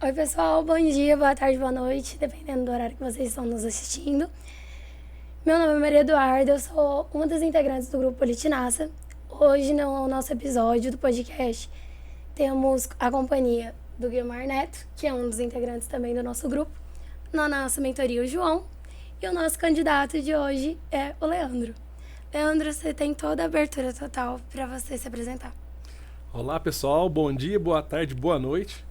Oi, pessoal, bom dia, boa tarde, boa noite, dependendo do horário que vocês estão nos assistindo. Meu nome é Maria Eduarda, eu sou uma das integrantes do grupo Politinaça. Hoje, no nosso episódio do podcast, temos a companhia do Guilmar Neto, que é um dos integrantes também do nosso grupo, na nossa mentoria, o João, e o nosso candidato de hoje é o Leandro. Leandro, você tem toda a abertura total para você se apresentar. Olá pessoal, bom dia, boa tarde, boa noite.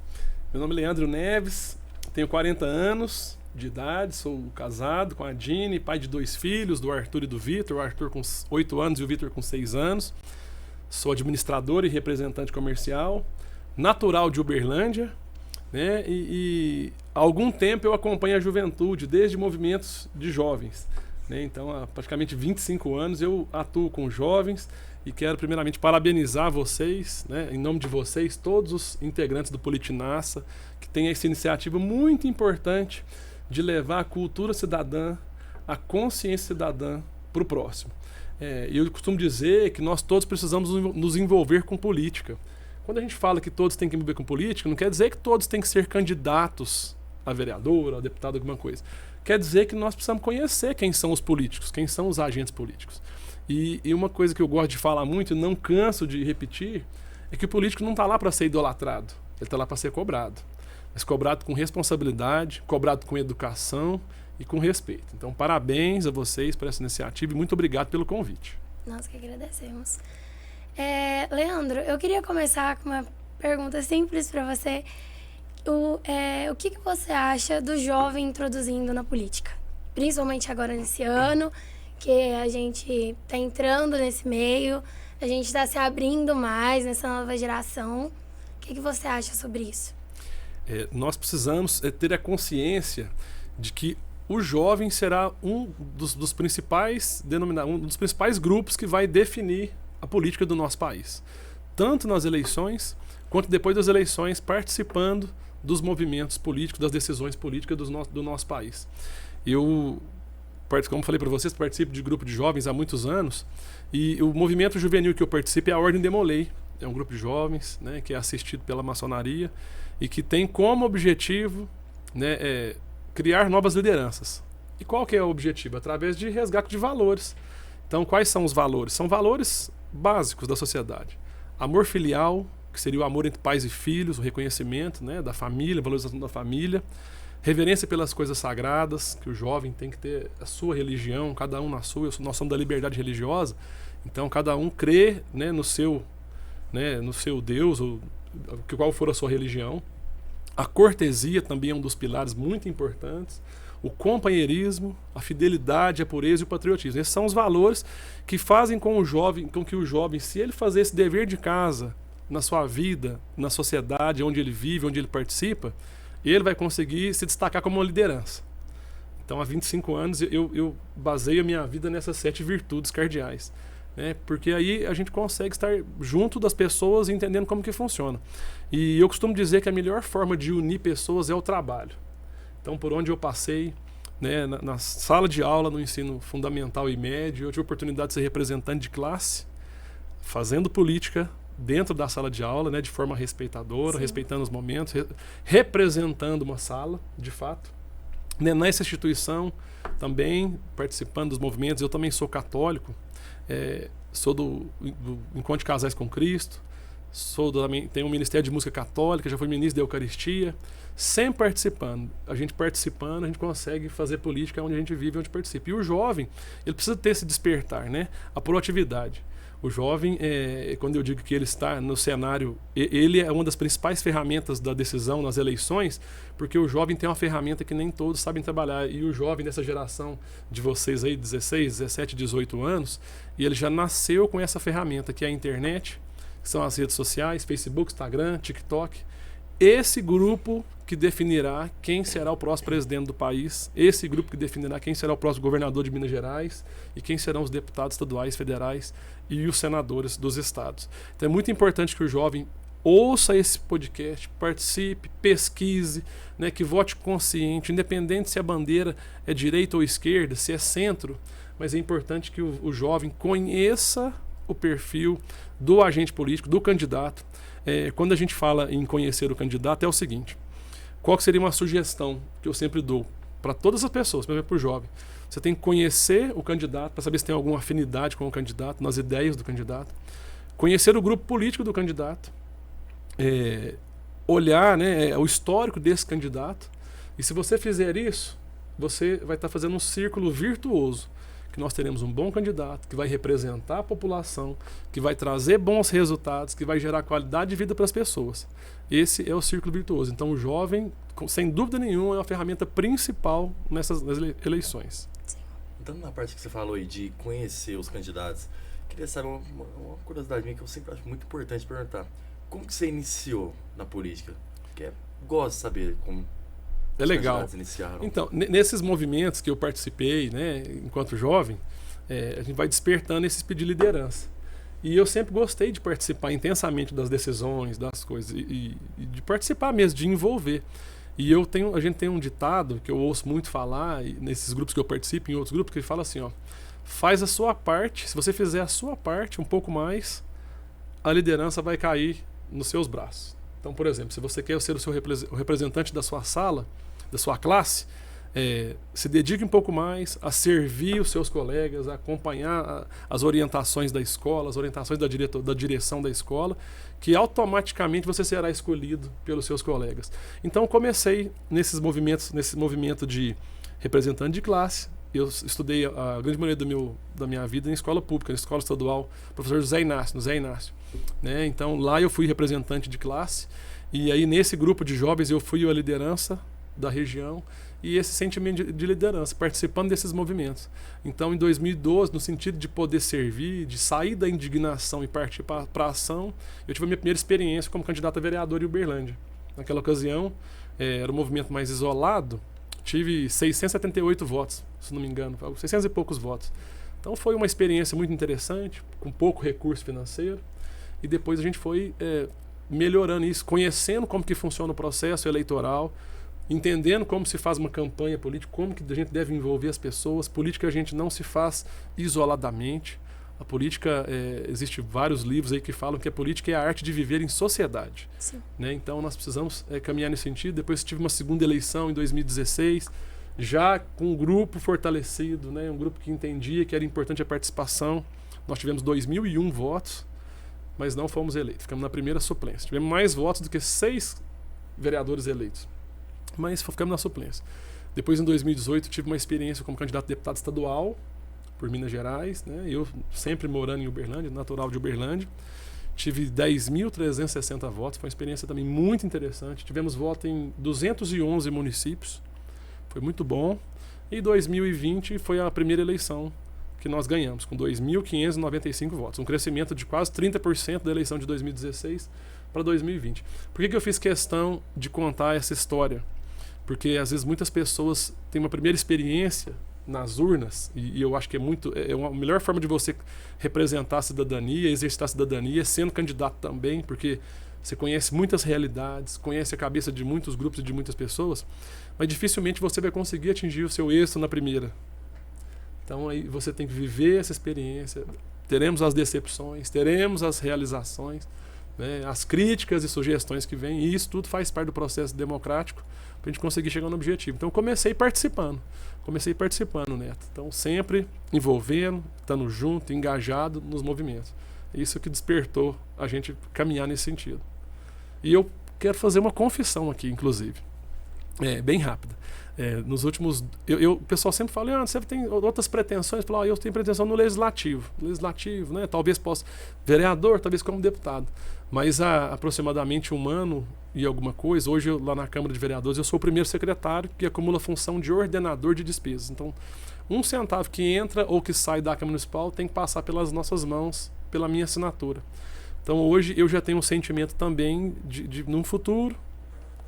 Meu nome é Leandro Neves, tenho 40 anos de idade, sou casado com a Dini, pai de 2 filhos, do Arthur e do Vitor, o Arthur com 8 anos e o Vitor com 6 anos. Sou administrador e representante comercial, natural de Uberlândia, né? E há algum tempo eu acompanho a juventude, desde movimentos de jovens, né? Então, há praticamente 25 anos eu atuo com jovens. E quero primeiramente parabenizar vocês, né, em nome de vocês, todos os integrantes do Politinaça, que têm essa iniciativa muito importante de levar a cultura cidadã, a consciência cidadã para o próximo. Eu costumo dizer que nós todos precisamos nos envolver com política. Quando a gente fala que todos têm que envolver com política, não quer dizer que todos têm que ser candidatos a vereador, a deputado, alguma coisa. Quer dizer que nós precisamos conhecer quem são os políticos, quem são os agentes políticos. E uma coisa que eu gosto de falar muito e não canso de repetir é que o político não está lá para ser idolatrado, ele está lá para ser cobrado. Mas cobrado com responsabilidade, cobrado com educação e com respeito. Então, parabéns a vocês por essa iniciativa e muito obrigado pelo convite. Nós que agradecemos. Leandro, eu queria começar com uma pergunta simples para você. O que você acha do jovem introduzindo na política? Principalmente agora nesse ano, que a gente está entrando nesse meio, a gente está se abrindo mais nessa nova geração. O que você acha sobre isso? Nós precisamos ter a consciência de que o jovem será um dos principais grupos que vai definir a política do nosso país. Tanto nas eleições, quanto depois das eleições, participando dos movimentos políticos, das decisões políticas do nosso país. Como falei para vocês, participo de grupo de jovens há muitos anos e o movimento juvenil que eu participo é a Ordem Demolei. É um grupo de jovens, né, que é assistido pela maçonaria e que tem como objetivo, né, criar novas lideranças. E qual que é o objetivo? Através de resgate de valores. Então, quais são os valores? São valores básicos da sociedade. Amor filial, que seria o amor entre pais e filhos, o reconhecimento, né, da família, a valorização da família. Reverência pelas coisas sagradas, que o jovem tem que ter a sua religião, cada um na sua. Nós somos da liberdade religiosa, então cada um crê, né, no seu Deus, ou qual for a sua religião. A cortesia também é um dos pilares muito importantes. O companheirismo, a fidelidade, a pureza e o patriotismo. Esses são os valores que fazem com que o jovem, se ele fazer esse dever de casa na sua vida, na sociedade, onde ele vive, onde ele participa, ele vai conseguir se destacar como uma liderança. Então, há 25 anos, eu baseio a minha vida nessas 7 virtudes cardeais, né? Porque aí a gente consegue estar junto das pessoas, entendendo como que funciona. E eu costumo dizer que a melhor forma de unir pessoas é o trabalho. Então, por onde eu passei, né, na sala de aula, no ensino fundamental e médio, eu tive a oportunidade de ser representante de classe, fazendo política dentro da sala de aula, né, de forma respeitadora, sim, respeitando os momentos, representando uma sala, de fato. Né, nessa instituição, também participando dos movimentos. Eu também sou católico, sou do Encontro de Casais com Cristo, tenho um Ministério de Música Católica, já fui ministro da Eucaristia, sempre participando. A gente consegue fazer política onde a gente vive, onde participa. E o jovem, ele precisa ter esse despertar, né, a proatividade. O jovem, quando eu digo que ele está no cenário, ele é uma das principais ferramentas da decisão nas eleições, porque o jovem tem uma ferramenta que nem todos sabem trabalhar. E o jovem dessa geração de vocês aí, 16, 17, 18 anos, e ele já nasceu com essa ferramenta, que é a internet, que são as redes sociais, Facebook, Instagram, TikTok. Esse grupo que definirá quem será o próximo presidente do país, esse grupo que definirá quem será o próximo governador de Minas Gerais e quem serão os deputados estaduais, federais e os senadores dos estados. Então é muito importante que o jovem ouça esse podcast, participe, pesquise, né, que vote consciente, independente se a bandeira é direita ou esquerda, se é centro, mas é importante que o jovem conheça o perfil do agente político, do candidato. Quando a gente fala em conhecer o candidato, é o seguinte: qual que seria uma sugestão que eu sempre dou para todas as pessoas, por exemplo, para o jovem? Você tem que conhecer o candidato para saber se tem alguma afinidade com o candidato, nas ideias do candidato. Conhecer o grupo político do candidato. Olhar, né, o histórico desse candidato. E se você fizer isso, você vai estar fazendo um círculo virtuoso. Que nós teremos um bom candidato, que vai representar a população, que vai trazer bons resultados, que vai gerar qualidade de vida para as pessoas. Esse é o círculo virtuoso. Então o jovem, sem dúvida nenhuma, é uma ferramenta principal nas eleições. Então, na parte que você falou aí de conhecer os candidatos, queria saber uma curiosidade minha que eu sempre acho muito importante perguntar. Como que você iniciou na política? Porque gosto de saber como os candidatos iniciaram. Então, nesses movimentos que eu participei, né, enquanto jovem, a gente vai despertando esse espírito de liderança. E eu sempre gostei de participar intensamente das decisões, das coisas, e de participar mesmo, de envolver. E a gente tem um ditado que eu ouço muito falar, nesses grupos que eu participo, em outros grupos, que ele fala assim, ó, faz a sua parte, se você fizer a sua parte um pouco mais, a liderança vai cair nos seus braços. Então, por exemplo, se você quer ser o representante da sua sala, da sua classe, se dedique um pouco mais a servir os seus colegas, a acompanhar as orientações da escola, as orientações da direção da escola, que automaticamente você será escolhido pelos seus colegas. Então eu comecei nesse movimento de representante de classe. Eu estudei a grande maioria da minha vida em escola pública, em escola estadual, professor Zé Inácio. Né? Então lá eu fui representante de classe, e aí nesse grupo de jovens eu fui a liderança da região, e esse sentimento de liderança, participando desses movimentos. Então, em 2012, no sentido de poder servir, de sair da indignação e partir para a ação, eu tive a minha primeira experiência como candidato a vereador em Uberlândia. Naquela ocasião, era um movimento mais isolado, tive 678 votos, se não me engano, 600 e poucos votos. Então, foi uma experiência muito interessante, com pouco recurso financeiro, e depois a gente foi melhorando isso, conhecendo como que funciona o processo eleitoral, entendendo como se faz uma campanha política, como que a gente deve envolver as pessoas. Política a gente não se faz isoladamente. A política, existe vários livros aí que falam que a política é a arte de viver em sociedade. Né? Então nós precisamos caminhar nesse sentido. Depois tive uma segunda eleição em 2016, já com um grupo fortalecido, né? Um grupo que entendia que era importante a participação. Nós tivemos 2.001 votos, mas não fomos eleitos. Ficamos na primeira suplência. Tivemos mais votos do que 6 vereadores eleitos, mas ficamos na suplência. Depois, em 2018, tive uma experiência como candidato a deputado estadual por Minas Gerais, né? Eu sempre morando em Uberlândia, natural de Uberlândia. Tive 10.360 votos, foi uma experiência também muito interessante. Tivemos voto em 211 municípios, foi muito bom. E 2020 foi a primeira eleição que nós ganhamos, com 2.595 votos, um crescimento de quase 30% da eleição de 2016 para 2020. Por que eu fiz questão de contar essa história? Porque às vezes muitas pessoas têm uma primeira experiência nas urnas, e eu acho que é uma melhor forma de você representar a cidadania, exercitar a cidadania, sendo candidato também, porque você conhece muitas realidades, conhece a cabeça de muitos grupos e de muitas pessoas, mas dificilmente você vai conseguir atingir o seu êxito na primeira. Então aí você tem que viver essa experiência, teremos as decepções, teremos as realizações, né, as críticas e sugestões que vêm, e isso tudo faz parte do processo democrático para a gente conseguir chegar no objetivo. Então eu comecei participando, Neto. Então sempre envolvendo, estando junto, engajado nos movimentos. É isso que despertou a gente caminhar nesse sentido. E eu quero fazer uma confissão aqui, inclusive, bem rápida. Nos últimos... o pessoal sempre fala, você tem outras pretensões? Eu tenho pretensão no legislativo, né? Talvez possa... Vereador, talvez como deputado. Mas há aproximadamente 1 ano e alguma coisa, hoje lá na Câmara de Vereadores, eu sou o primeiro secretário que acumula a função de ordenador de despesas. Então, 1 centavo que entra ou que sai da Câmara Municipal tem que passar pelas nossas mãos, pela minha assinatura. Então, hoje eu já tenho um sentimento também de num futuro,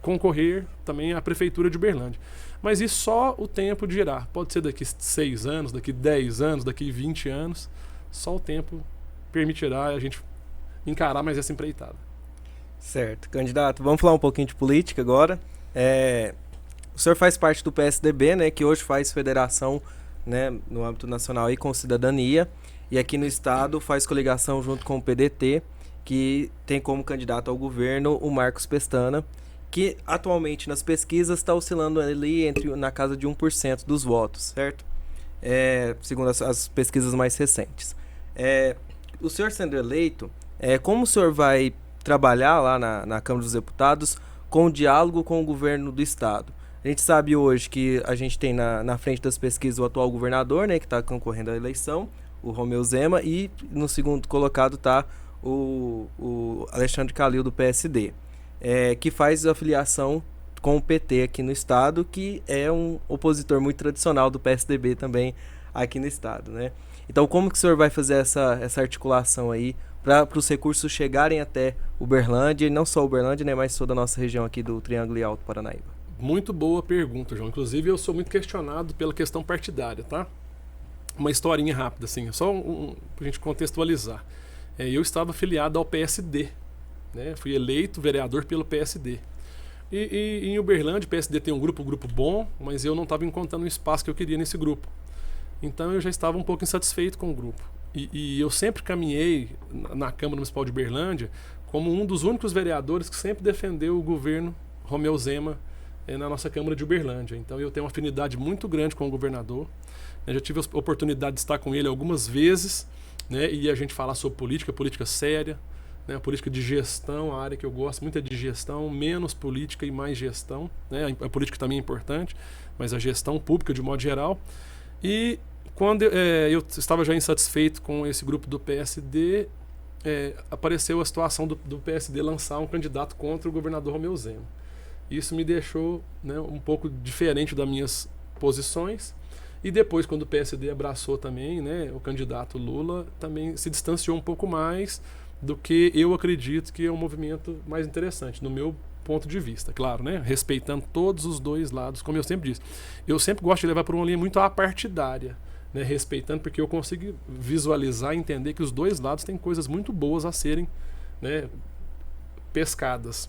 concorrer também à Prefeitura de Uberlândia. Mas isso só o tempo dirá. Pode ser daqui 6 anos, daqui 10 anos, daqui 20 anos. Só o tempo permitirá a gente encarar mais essa empreitada. Certo. Candidato, vamos falar um pouquinho de política agora. O senhor faz parte do PSDB, né, que hoje faz federação, né, no âmbito nacional aí, com Cidadania. E aqui no estado faz coligação junto com o PDT, que tem como candidato ao governo o Marcos Pestana, que atualmente nas pesquisas está oscilando ali na casa de 1% dos votos, certo? Segundo as pesquisas mais recentes. O senhor sendo eleito, como o senhor vai trabalhar lá na Câmara dos Deputados com o diálogo com o governo do Estado? A gente sabe hoje que a gente tem na frente das pesquisas o atual governador, né, que está concorrendo à eleição, o Romeu Zema, e no segundo colocado está o Alexandre Calil, do PSD, que faz a filiação com o PT aqui no Estado, que é um opositor muito tradicional do PSDB também aqui no Estado, né? Então, como que o senhor vai fazer essa articulação aí para os recursos chegarem até Uberlândia, e não só Uberlândia, né, mas toda a nossa região aqui do Triângulo e Alto Paranaíba? Muito boa pergunta, João. Inclusive, eu sou muito questionado pela questão partidária, tá? Uma historinha rápida, assim, só pra gente contextualizar. Eu estava afiliado ao PSD, né? Fui eleito vereador pelo PSD. E em Uberlândia, o PSD tem um grupo bom, mas eu não estava encontrando o espaço que eu queria nesse grupo. Então, eu já estava um pouco insatisfeito com o grupo. E eu sempre caminhei na Câmara Municipal de Uberlândia como um dos únicos vereadores que sempre defendeu o governo Romeu Zema na nossa Câmara de Uberlândia. Então eu tenho uma afinidade muito grande com o governador. Eu já tive a oportunidade de estar com ele algumas vezes, né, e a gente falar sobre política séria, né, a política de gestão, a área que eu gosto muito é de gestão, menos política e mais gestão, né, a política também é importante, mas a gestão pública de modo geral. E quando eu estava já insatisfeito com esse grupo do PSD, apareceu a situação do PSD lançar um candidato contra o governador Romeu Zema. Isso me deixou, né, um pouco diferente das minhas posições. E depois, quando o PSD abraçou também, né, o candidato Lula, também se distanciou um pouco mais do que eu acredito que é um movimento mais interessante, no meu ponto de vista. Claro, né, respeitando todos os dois lados, como eu sempre disse. Eu sempre gosto de levar por uma linha muito apartidária, né, respeitando, porque eu consigo visualizar e entender que os dois lados têm coisas muito boas a serem, né, pescadas,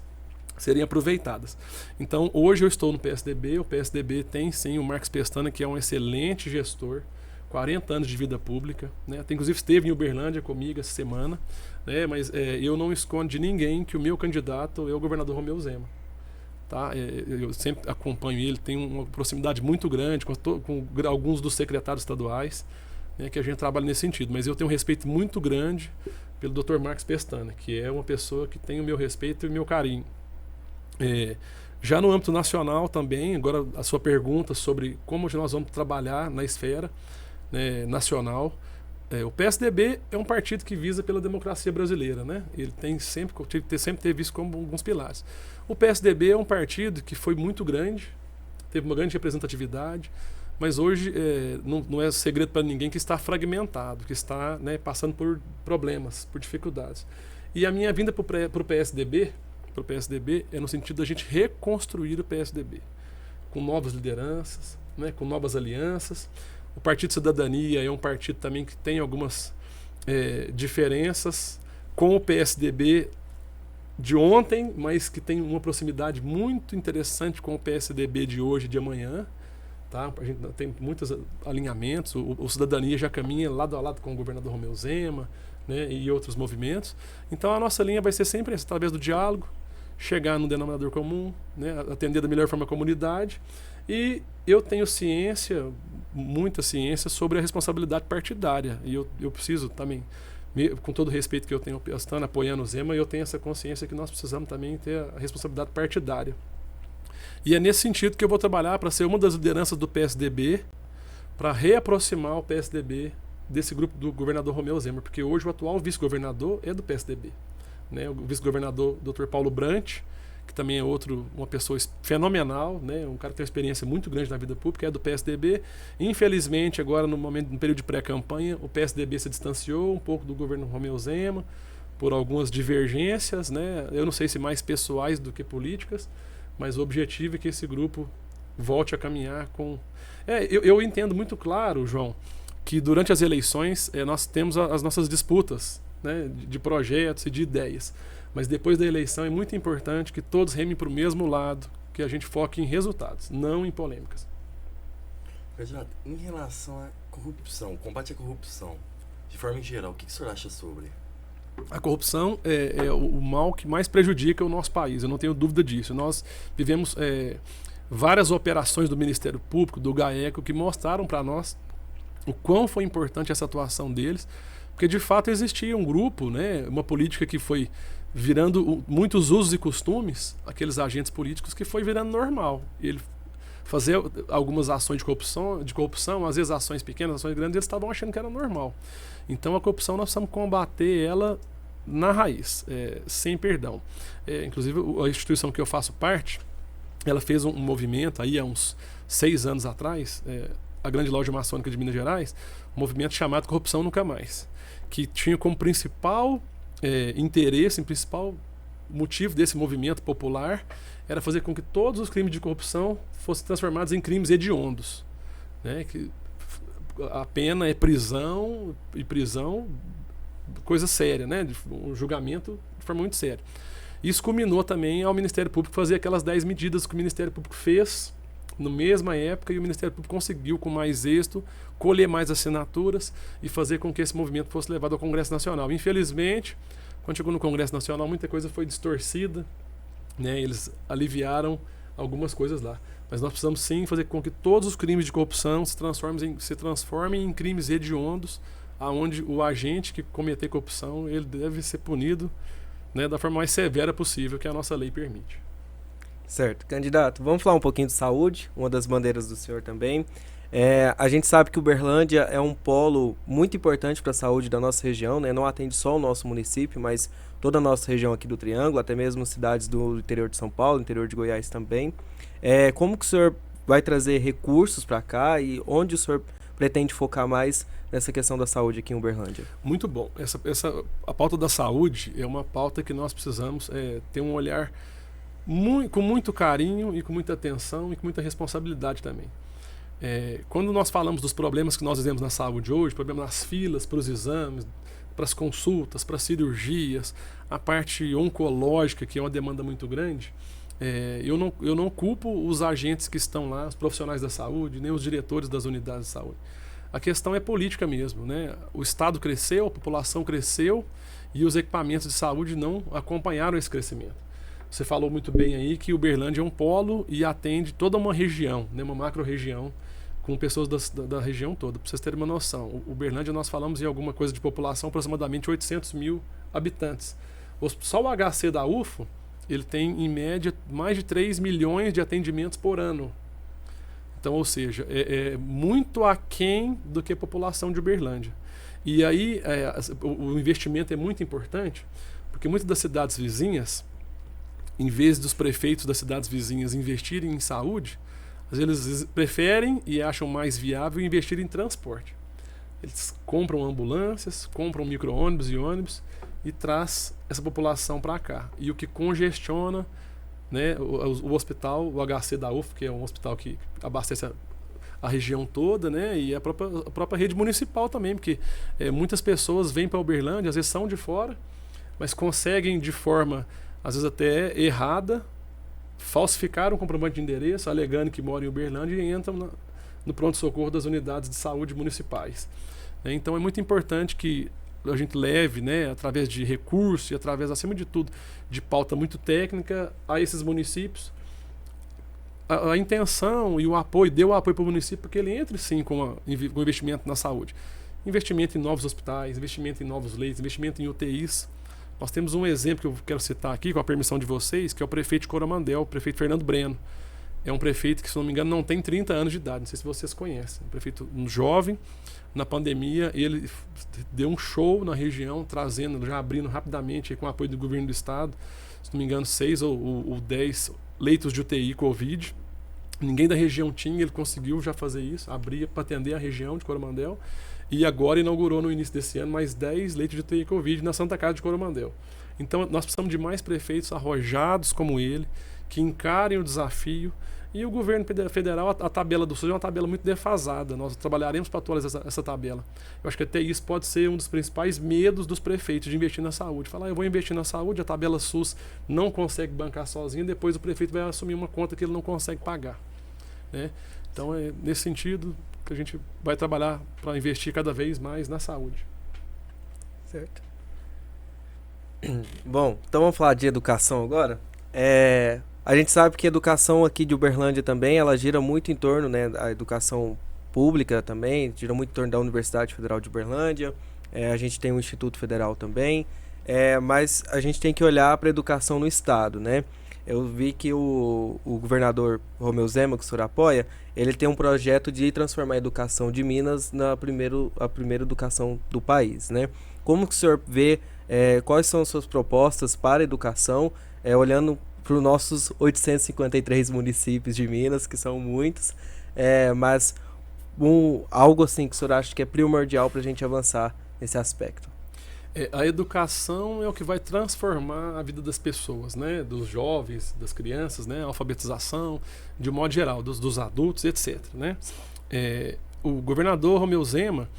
serem aproveitadas. Então, hoje eu estou no PSDB. O PSDB tem sim o Marcos Pestana, que é um excelente gestor, 40 anos de vida pública, né? Inclusive esteve em Uberlândia comigo essa semana, né? Mas eu não escondo de ninguém que o meu candidato é o governador Romeu Zema. Tá? Eu sempre acompanho ele, tenho uma proximidade muito grande com alguns dos secretários estaduais, né, que a gente trabalha nesse sentido. Mas eu tenho um respeito muito grande pelo Dr. Marcos Pestana, que é uma pessoa que tem o meu respeito e o meu carinho. Já no âmbito nacional também, agora a sua pergunta sobre como nós vamos trabalhar na esfera, né, nacional. O PSDB é um partido que visa pela democracia brasileira, né? Ele tem sempre teve isso como alguns pilares. O PSDB é um partido que foi muito grande, teve uma grande representatividade, mas hoje não é segredo para ninguém que está fragmentado, que está, né, passando por problemas, por dificuldades. E a minha vinda para o PSDB é no sentido da gente reconstruir o PSDB, com novas lideranças, né, com novas alianças. O Partido Cidadania é um partido também que tem algumas diferenças com o PSDB de ontem, mas que tem uma proximidade muito interessante com o PSDB de hoje e de amanhã. Tá? A gente tem muitos alinhamentos. O Cidadania já caminha lado a lado com o governador Romeu Zema, né, e outros movimentos. Então a nossa linha vai ser sempre essa, através do diálogo, chegar no denominador comum, né, atender da melhor forma a comunidade. E eu tenho muita ciência sobre a responsabilidade partidária. E eu preciso também, com todo o respeito que eu tenho estando apoiando o Zema, eu tenho essa consciência que nós precisamos também ter a responsabilidade partidária. E é nesse sentido que eu vou trabalhar para ser uma das lideranças do PSDB, para reaproximar o PSDB desse grupo do governador Romeu Zema, porque hoje o atual vice-governador é do PSDB. Né, o vice-governador Dr. Paulo Brant, que também é uma pessoa fenomenal, né, um cara que tem uma experiência muito grande na vida pública, é do PSDB. Infelizmente, agora no período de pré-campanha, o PSDB se distanciou um pouco do governo Romeu Zema por algumas divergências, né, eu não sei se mais pessoais do que políticas, mas o objetivo é que esse grupo volte a caminhar com... Eu entendo muito claro, João, que durante as eleições nós temos as nossas disputas, né, de projetos e de ideias. Mas depois da eleição é muito importante que todos remem para o mesmo lado, que a gente foque em resultados, não em polêmicas. Candidato, em relação à corrupção, combate à corrupção, de forma em geral, o que o senhor acha sobre? A corrupção é o mal que mais prejudica o nosso país, eu não tenho dúvida disso. Nós vivemos várias operações do Ministério Público, do GAECO, que mostraram para nós o quão foi importante essa atuação deles, porque de fato existia um grupo, né, uma política que foi virando muitos usos e costumes, aqueles agentes políticos, que foi virando normal. Ele fazer algumas ações de corrupção, às vezes ações pequenas, ações grandes, eles estavam achando que era normal. Então a corrupção nós precisamos combater ela na raiz, sem perdão. Inclusive a instituição que eu faço parte, ela fez um movimento aí há uns 6 anos atrás, a Grande Loja Maçônica de Minas Gerais, um movimento chamado Corrupção Nunca Mais, que tinha como principal interesse, principal motivo desse movimento popular, era fazer com que todos os crimes de corrupção fossem transformados em crimes hediondos, né? Que a pena é prisão, e prisão, coisa séria, né? Um julgamento de forma muito séria. Isso culminou também ao Ministério Público fazer aquelas 10 medidas que o Ministério Público fez na mesma época, e o Ministério Público conseguiu, com mais êxito, colher mais assinaturas e fazer com que esse movimento fosse levado ao Congresso Nacional. Infelizmente, quando chegou no Congresso Nacional, muita coisa foi distorcida, né? Eles aliviaram algumas coisas lá. Mas nós precisamos sim fazer com que todos os crimes de corrupção se transformem em crimes hediondos, aonde o agente que cometer corrupção ele deve ser punido, né, da forma mais severa possível que a nossa lei permite. Certo. Candidato, vamos falar um pouquinho de saúde, uma das bandeiras do senhor também. A gente sabe que Uberlândia é um polo muito importante para a saúde da nossa região, né? Não atende só o nosso município, mas toda a nossa região aqui do Triângulo, até mesmo cidades do interior de São Paulo, interior de Goiás também. Como que o senhor vai trazer recursos para cá e onde o senhor pretende focar mais nessa questão da saúde aqui em Uberlândia? Muito bom. A pauta da saúde é uma pauta que nós precisamos ter um olhar com muito carinho e com muita atenção e com muita responsabilidade também. Quando nós falamos dos problemas que nós vivemos na saúde hoje, problemas nas filas para os exames, para as consultas, para as cirurgias, a parte oncológica, que é uma demanda muito grande, eu não culpo os agentes que estão lá, os profissionais da saúde, nem os diretores das unidades de saúde. A questão é política mesmo, né? O Estado cresceu, a população cresceu e os equipamentos de saúde não acompanharam esse crescimento. Você falou muito bem aí que Uberlândia é um polo e atende toda uma região, né? Uma macro-região, com pessoas da região toda. Para vocês terem uma noção, Uberlândia nós falamos em alguma coisa de população, aproximadamente 800 mil habitantes. Só o HC da UFO, ele tem em média mais de 3 milhões de atendimentos por ano. Então, ou seja, é muito aquém do que a população de Uberlândia. E aí o investimento é muito importante, porque muitas das cidades vizinhas, em vez dos prefeitos das cidades vizinhas investirem em saúde, às vezes eles preferem e acham mais viável investir em transporte. Eles compram ambulâncias, compram micro-ônibus e ônibus e traz essa população para cá. E o que congestiona, né, o hospital, o HC da UF, que é um hospital que abastece a região toda, né, e a própria rede municipal também, porque muitas pessoas vêm para Uberlândia, às vezes são de fora, mas conseguem de forma, às vezes até errada, falsificar um comprovante de endereço, alegando que moram em Uberlândia e entram no pronto-socorro das unidades de saúde municipais. Então é muito importante que a gente leve, né, através de recursos e através, acima de tudo, de pauta muito técnica a esses municípios, a intenção e o apoio, dê o apoio para o município para que ele entre sim com o investimento na saúde. Investimento em novos hospitais, investimento em novos leitos, investimento em UTIs. Nós temos um exemplo que eu quero citar aqui, com a permissão de vocês, que é o prefeito de Coromandel, o prefeito Fernando Breno. É um prefeito que, se não me engano, não tem 30 anos de idade, não sei se vocês conhecem. Um prefeito jovem, na pandemia, ele deu um show na região, trazendo, já abrindo rapidamente, com o apoio do governo do estado, se não me engano, 6 ou 10 leitos de UTI Covid. Ninguém da região tinha, ele conseguiu já fazer isso, abrir para atender a região de Coromandel. E agora inaugurou no início desse ano mais 10 leitos de UTI Covid na Santa Casa de Coromandel. Então nós precisamos de mais prefeitos arrojados como ele, que encarem o desafio. E o governo federal, a tabela do SUS é uma tabela muito defasada. Nós trabalharemos para atualizar essa tabela. Eu acho que até isso pode ser um dos principais medos dos prefeitos de investir na saúde. Falar, eu vou investir na saúde, a tabela SUS não consegue bancar sozinho, depois o prefeito vai assumir uma conta que ele não consegue pagar, né? Então é nesse sentido que a gente vai trabalhar para investir cada vez mais na saúde. Certo. Bom, então vamos falar de educação agora. A gente sabe que a educação aqui de Uberlândia também, ela gira muito em torno, né, da educação pública também, gira muito em torno da Universidade Federal de Uberlândia. A gente tem o Instituto Federal também, mas a gente tem que olhar para a educação no estado, né? Eu vi que o governador Romeu Zema, que o senhor apoia, ele tem um projeto de transformar a educação de Minas a primeira educação do país, né? Como que o senhor vê, quais são as suas propostas para a educação, olhando para os nossos 853 municípios de Minas, que são muitos, mas algo assim que o senhor acha que é primordial para a gente avançar nesse aspecto? A educação é o que vai transformar a vida das pessoas, né? Dos jovens, das crianças, né? A alfabetização, de um modo geral, dos adultos, etc. Né? O governador Romeu Zema,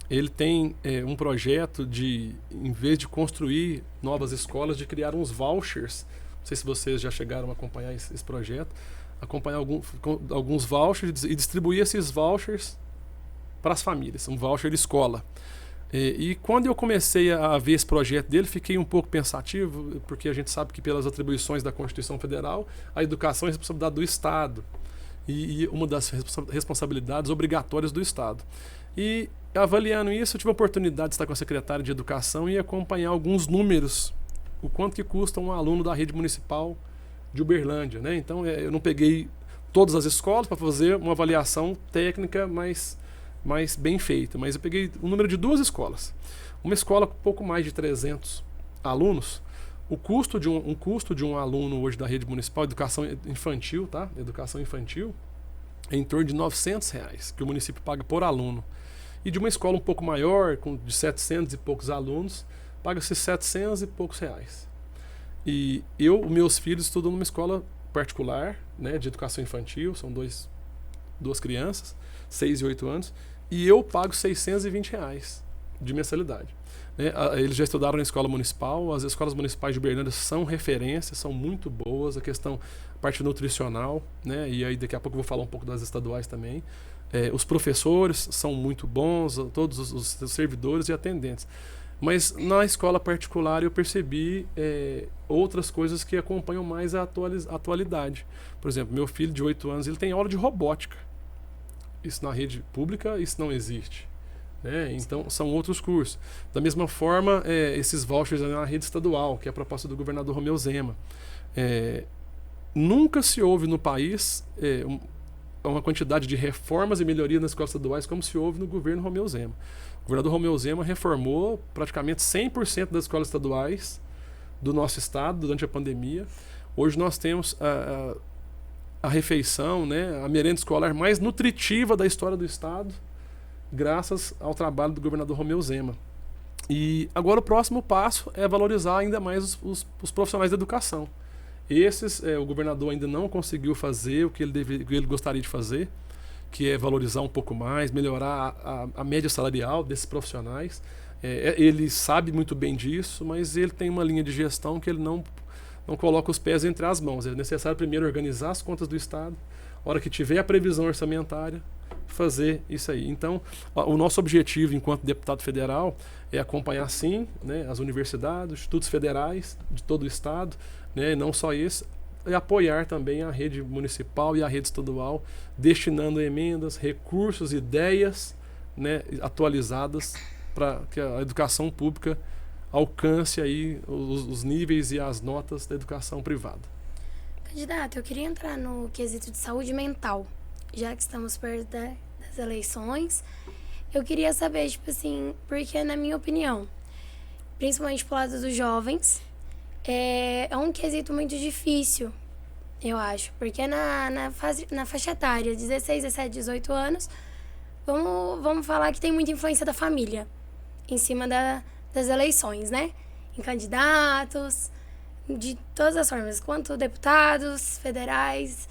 ele tem um projeto de, em vez de construir novas escolas, de criar uns vouchers. Não sei se vocês já chegaram a acompanhar esse projeto. Acompanhar alguns vouchers e distribuir esses vouchers para as famílias. Um voucher de escola. E quando eu comecei a ver esse projeto dele, fiquei um pouco pensativo, porque a gente sabe que pelas atribuições da Constituição Federal, a educação é responsabilidade do Estado, e uma das responsabilidades obrigatórias do Estado. E avaliando isso, eu tive a oportunidade de estar com a secretária de Educação e acompanhar alguns números, o quanto que custa um aluno da rede municipal de Uberlândia, né? Então eu não peguei todas as escolas para fazer uma avaliação técnica mais bem feita, mas eu peguei o número de 2 escolas. Uma escola com pouco mais de 300 alunos, o custo de um aluno hoje da rede municipal, educação infantil, tá? Educação infantil, é em torno de R$900, que o município paga por aluno. E de uma escola um pouco maior, de 700 e poucos alunos, paga-se 700 e poucos reais. E meus filhos estudam numa escola particular, né, de educação infantil, são duas crianças, 6 e 8 anos, e eu pago R$620 de mensalidade. Né? Eles já estudaram na escola municipal, as escolas municipais de Uberlândia são referências, são muito boas, a parte nutricional, né? E aí daqui a pouco eu vou falar um pouco das estaduais também. Os professores são muito bons, todos os servidores e atendentes. Mas na escola particular eu percebi outras coisas que acompanham mais a atualidade. Por exemplo, meu filho de 8 anos, ele tem aula de robótica. Isso na rede pública, isso não existe. Né? Então, são outros cursos. Da mesma forma, esses vouchers na rede estadual, que é a proposta do governador Romeu Zema. Nunca se houve no país uma quantidade de reformas e melhorias nas escolas estaduais como se houve no governo Romeu Zema. O governador Romeu Zema reformou praticamente 100% das escolas estaduais do nosso estado durante a pandemia. Hoje nós temos a refeição, né, a merenda escolar mais nutritiva da história do estado, graças ao trabalho do governador Romeu Zema. E agora o próximo passo é valorizar ainda mais os profissionais da educação. Esses, o governador ainda não conseguiu fazer o que ele gostaria de fazer, que é valorizar um pouco mais, melhorar a média salarial desses profissionais. Ele sabe muito bem disso, mas ele tem uma linha de gestão que ele não coloca os pés entre as mãos. É necessário primeiro organizar as contas do Estado, a hora que tiver a previsão orçamentária, fazer isso aí. Então, o nosso objetivo enquanto deputado federal é acompanhar, sim, né, as universidades, os institutos federais de todo o Estado, né, não só esse, e apoiar também a rede municipal e a rede estadual, destinando emendas, recursos, ideias, né, atualizadas para que a educação pública alcance aí os níveis e as notas da educação privada. Candidato, eu queria entrar no quesito de saúde mental, já que estamos perto das eleições. Eu queria saber, tipo assim, porque na minha opinião, principalmente pro lado dos jovens, é um quesito muito difícil, eu acho, porque na faixa etária, 16, 17, 18 anos, vamos falar que tem muita influência da família em cima das eleições, né? Em candidatos, de todas as formas, quanto deputados federais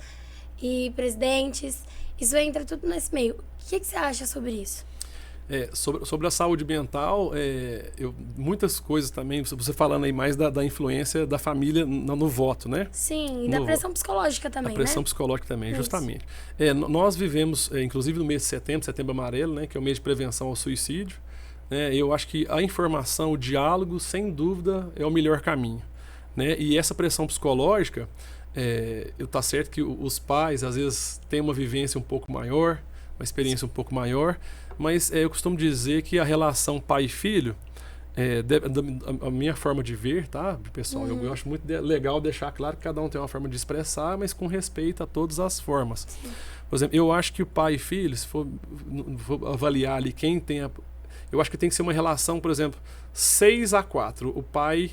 e presidentes, isso entra tudo nesse meio. O que você acha sobre isso? Sobre a saúde mental, muitas coisas também, você falando aí mais da influência da família no voto, né? Sim, e da pressão psicológica também, né? A pressão psicológica também, justamente. Nós vivemos, inclusive no mês de setembro amarelo, né, que é o mês de prevenção ao suicídio, né, eu acho que a informação, o diálogo, sem dúvida, é o melhor caminho. Né? E essa pressão psicológica, tá certo que os pais, às vezes, têm uma vivência um pouco maior, uma experiência um pouco maior, mas eu costumo dizer que a relação pai e filho, a minha forma de ver, tá, pessoal, eu acho muito legal deixar claro que cada um tem uma forma de expressar, mas com respeito a todas as formas. Sim. Por exemplo, eu acho que o pai e filho, se for avaliar ali quem tem eu acho que tem que ser uma relação, por exemplo, 6-4. O pai,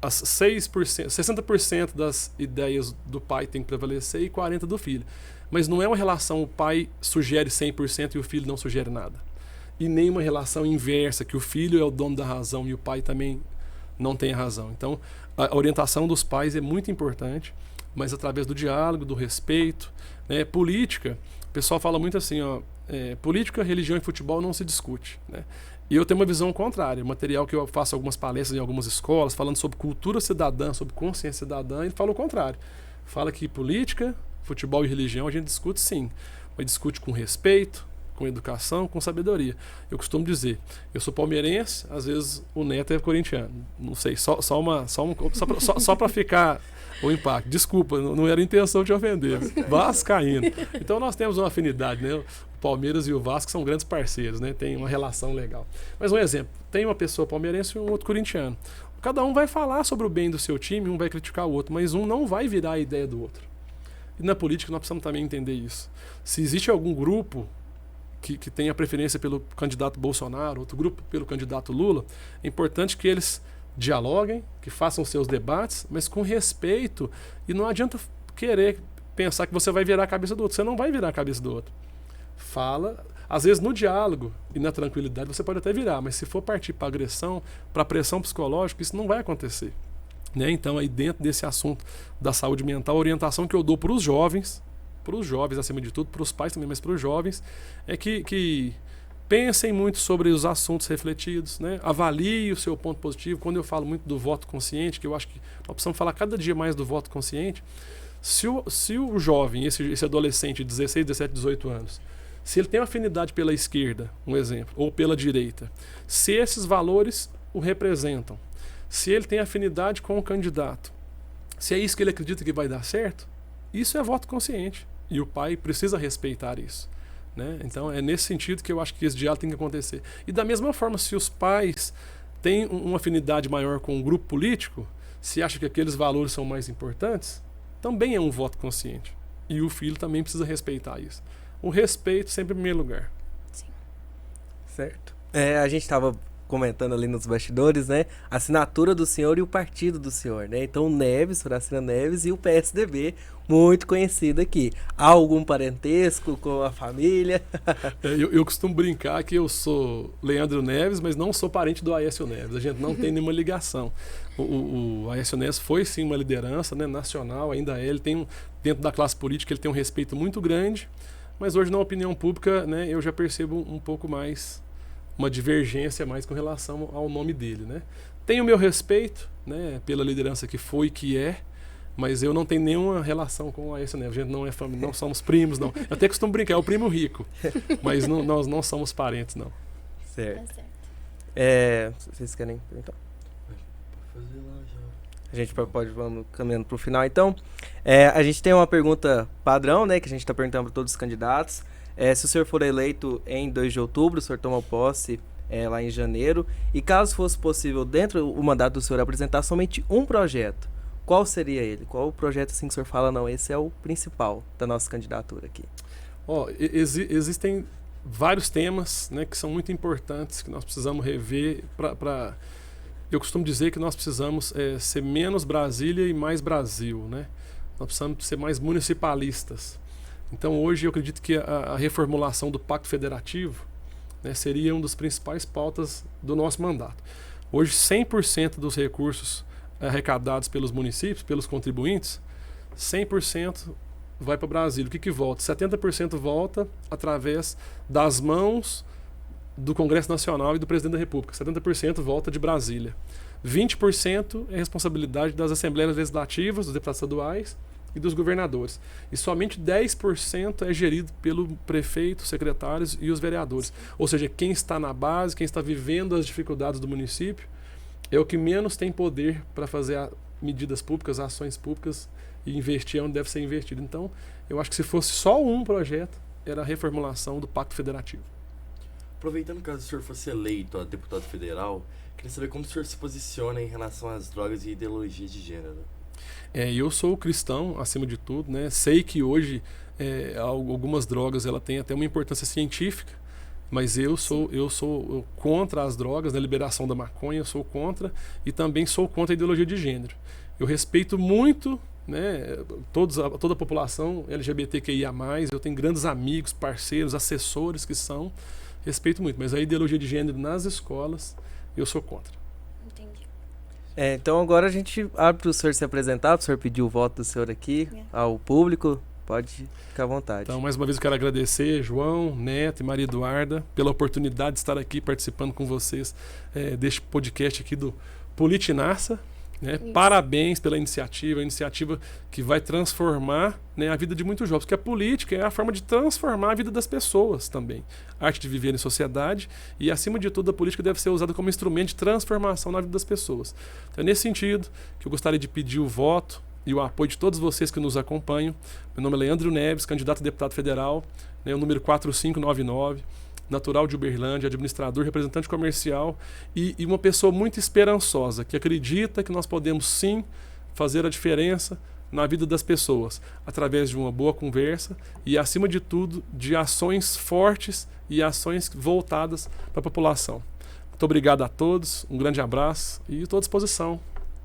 60% das ideias do pai tem que prevalecer e 40% do filho. Mas não é uma relação o pai sugere 100% e o filho não sugere nada. E nem uma relação inversa, que o filho é o dono da razão e o pai também não tem a razão. Então, a orientação dos pais é muito importante, mas através do diálogo, do respeito. Né? Política, o pessoal fala muito assim, ó, política, religião e futebol não se discute. Né? E eu tenho uma visão contrária. O material que eu faço algumas palestras em algumas escolas, falando sobre cultura cidadã, sobre consciência cidadã, ele fala o contrário. Fala que política, futebol e religião a gente discute sim, mas discute com respeito, com educação, com sabedoria. Eu costumo dizer, eu sou palmeirense, às vezes o neto é corintiano. Não sei, só para ficar o impacto. Desculpa, não era a intenção de ofender. Vascaíno. Então nós temos uma afinidade, né? O Palmeiras e o Vasco são grandes parceiros, né? Tem uma relação legal. Mas um exemplo, tem uma pessoa palmeirense e um outro corintiano. Cada um vai falar sobre o bem do seu time, um vai criticar o outro, mas um não vai virar a ideia do outro. E na política nós precisamos também entender isso. Se existe algum grupo que tenha preferência pelo candidato Bolsonaro, outro grupo pelo candidato Lula, é importante que eles dialoguem, que façam seus debates, mas com respeito. E não adianta querer pensar que você vai virar a cabeça do outro. Você não vai virar a cabeça do outro. Fala, às vezes no diálogo e na tranquilidade você pode até virar, mas se for partir para agressão, para pressão psicológica, isso não vai acontecer. Né? Então, aí dentro desse assunto da saúde mental, a orientação que eu dou para os jovens acima de tudo, para os pais também, mas para os jovens, é que pensem muito sobre os assuntos refletidos, né? Avalie o seu ponto positivo. Quando eu falo muito do voto consciente, que eu acho que nós precisamos falar cada dia mais do voto consciente, se o jovem, esse adolescente de 16, 17, 18 anos, se ele tem uma afinidade pela esquerda, um exemplo, ou pela direita, se esses valores o representam, se ele tem afinidade com o candidato, se é isso que ele acredita que vai dar certo, isso é voto consciente. E o pai precisa respeitar isso. Né? Então é nesse sentido que eu acho que esse diálogo tem que acontecer. E da mesma forma, se os pais têm uma afinidade maior com um grupo político, se acha que aqueles valores são mais importantes, também é um voto consciente. E o filho também precisa respeitar isso. O respeito sempre em primeiro lugar. Sim. Certo. A gente estava comentando ali nos bastidores, né? A assinatura do senhor e o partido do senhor, né? Então o Neves, Horácio Neves e o PSDB, muito conhecido aqui. Há algum parentesco com a família? Eu costumo brincar que eu sou Leandro Neves, mas não sou parente do Aécio Neves. A gente não tem nenhuma ligação. O Aécio Neves foi sim uma liderança, né, nacional, ainda é. Ele tem dentro da classe política ele tem um respeito muito grande, mas hoje na opinião pública, né, eu já percebo um pouco mais uma divergência mais com relação ao nome dele, né? Tenho o meu respeito, né, pela liderança que foi e que é, mas eu não tenho nenhuma relação com o Aécio Neves. A gente não é família, não somos primos, não. Eu até costumo brincar, é o primo rico, mas nós não somos parentes, não. Certo. Tá certo. Vocês querem perguntar? Pode fazer lá já. A gente vamos caminhando para o final, então. A gente tem uma pergunta padrão, né, que a gente está perguntando para todos os candidatos. Se o senhor for eleito em 2 de outubro, o senhor toma posse lá em janeiro, e caso fosse possível, dentro do mandato do senhor, apresentar somente um projeto, qual seria ele? Qual o projeto assim que o senhor fala, não, esse é o principal da nossa candidatura aqui? Existem vários temas, né, que são muito importantes, que nós precisamos rever para... Eu costumo dizer que nós precisamos ser menos Brasília e mais Brasil, né? Nós precisamos ser mais municipalistas. Então hoje eu acredito que a reformulação do Pacto Federativo, né, seria uma das principais pautas do nosso mandato. Hoje 100% dos recursos arrecadados pelos municípios, pelos contribuintes, 100% vai para Brasília. O que volta? 70% volta através das mãos do Congresso Nacional e do Presidente da República. 70% volta de Brasília. 20% é responsabilidade das Assembleias Legislativas, dos deputados estaduais, e dos governadores. E somente 10% é gerido pelo prefeito, secretários e os vereadores. Ou seja, quem está na base, quem está vivendo as dificuldades do município, é o que menos tem poder para fazer medidas públicas, ações públicas e investir onde deve ser investido. Então, eu acho que se fosse só um projeto, era a reformulação do Pacto Federativo. Aproveitando caso o senhor fosse eleito a deputado federal, queria saber como o senhor se posiciona em relação às drogas e ideologia de gênero. Eu sou cristão, acima de tudo, né? Sei que hoje algumas drogas ela tem até uma importância científica, mas eu sou contra as drogas, na liberação da maconha, eu sou contra, e também sou contra a ideologia de gênero. Eu respeito muito, né, toda a população LGBTQIA+, eu tenho grandes amigos, parceiros, assessores que são, respeito muito, mas a ideologia de gênero nas escolas, eu sou contra. Entendi. Então agora a gente abre para o senhor se apresentar, o senhor pediu o voto do senhor aqui ao público, pode ficar à vontade. Então, mais uma vez eu quero agradecer João, Neto e Maria Eduarda pela oportunidade de estar aqui participando com vocês deste podcast aqui do Politinaça. Né? Parabéns pela iniciativa, a iniciativa que vai transformar, né, a vida de muitos jovens, porque a política é a forma de transformar a vida das pessoas também. A arte de viver em sociedade e, acima de tudo, a política deve ser usada como instrumento de transformação na vida das pessoas. Então, é nesse sentido que eu gostaria de pedir o voto e o apoio de todos vocês que nos acompanham. Meu nome é Leandro Neves, candidato a deputado federal, né, o número 4599. Natural de Uberlândia, administrador, representante comercial e uma pessoa muito esperançosa, que acredita que nós podemos sim fazer a diferença na vida das pessoas, através de uma boa conversa e, acima de tudo, de ações fortes e ações voltadas para a população. Muito obrigado a todos, um grande abraço e estou à disposição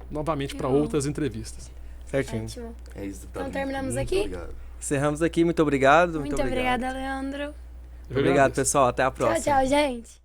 novamente para outras entrevistas. Certinho. Ótimo. É isso, deputado. Então terminamos Muito aqui? Obrigado. Encerramos aqui, muito obrigado. Muito obrigada, Leandro. Eu Obrigado, agradeço. pessoal, até a próxima. Tchau, tchau, gente.